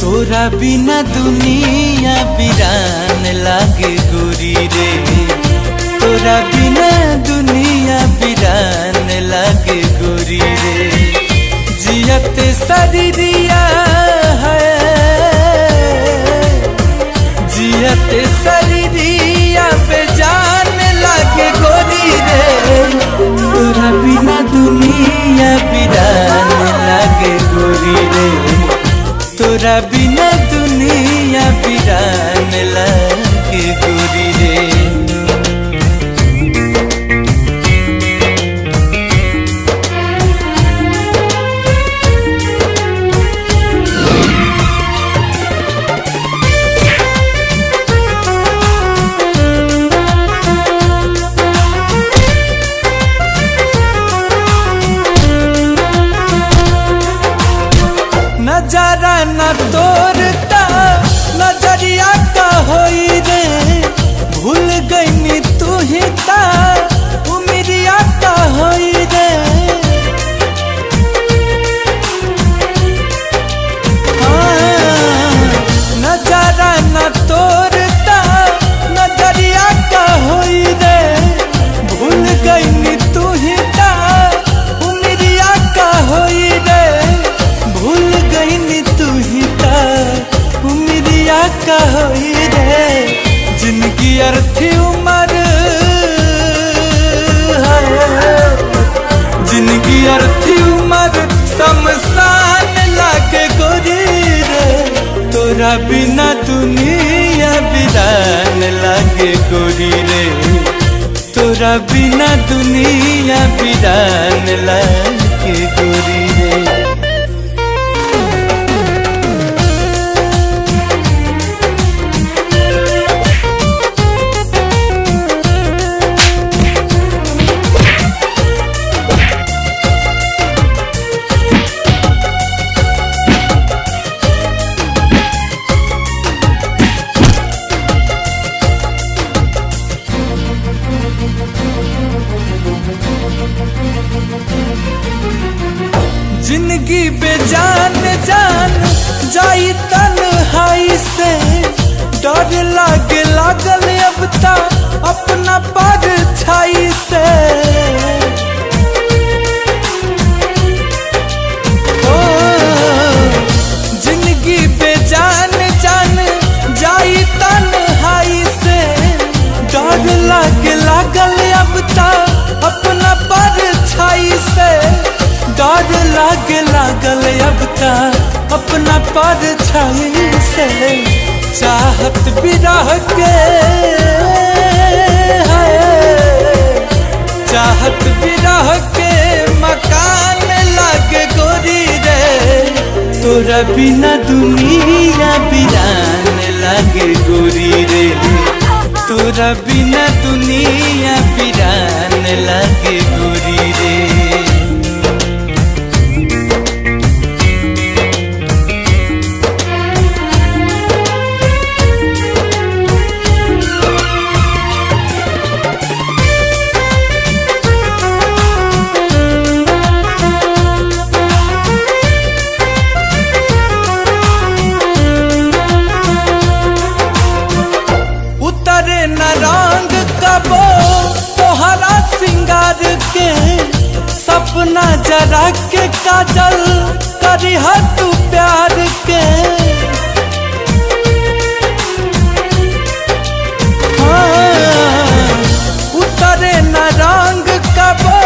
तोरा बिना दुनिया वीरान लागे गोरी रे। तोरा बिना दुनिया वीरान लागे गोरी रे। जियत शरीरिया है, जियत शरीरिया बेजान लागे गोरी रे। तोरा बिना दुनिया वीरान लागे गोरी रे। तोरा बिना दुनिया वीरान लागे गोरी रे। नजारा न तोरता नजरिया का होई रे। भूल गई तू ही ता उमरिया का होई रे। नजारा न तोरता नजरिया का होई रे। भूल गई तू ही ता उमरिया का होई रे। भूल गई तू ही ता उमरिया का होई रे। जिनकी अर्थी उम्र जिनकी अर्थी उम्र शमशान लागे गोरी रे। तोरा बिना दुनिया वीरान लागे गोरी रे। तोरा बिना दुनिया वीरान लागे गोरी रे। जिंदगी बेजान जान जाई तन्हाई से। डर लागे लागल अब ता अपना परछाई से। ओ जिंदगी बेजान जान जाई तन्हाई से। डर लागे लागल अब ता अपना परछाई से। डर लागे लागल अब ता अपना परछाई से। चाहत बिरह के चाहत बिरह के मकान लागे गोरी रे। तोरा बिना दुनिया वीरान लागे गोरी रे। तोरा बिना दुनिया वीरान लागे गोरी रे। सपना जरा के काजल करी तू प्यार के। उतरे न रंग कबो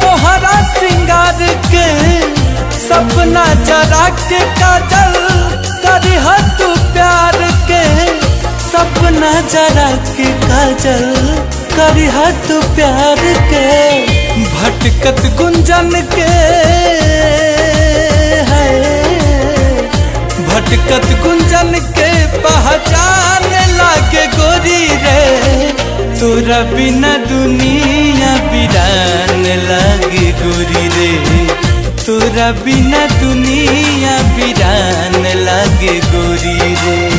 तोहरा सिंगार के। सपना जरा के काजल करी तू प्यार के। ना जरा के काजल करी हाथ प्यार के भटकत गुंजन के है भटकत गुंजन के पहचान लागे गोरी रे तोरा बिना दुनिया वीरान लागे गोरी रे तोरा बिना दुनिया वीरान लागे गोरी रे।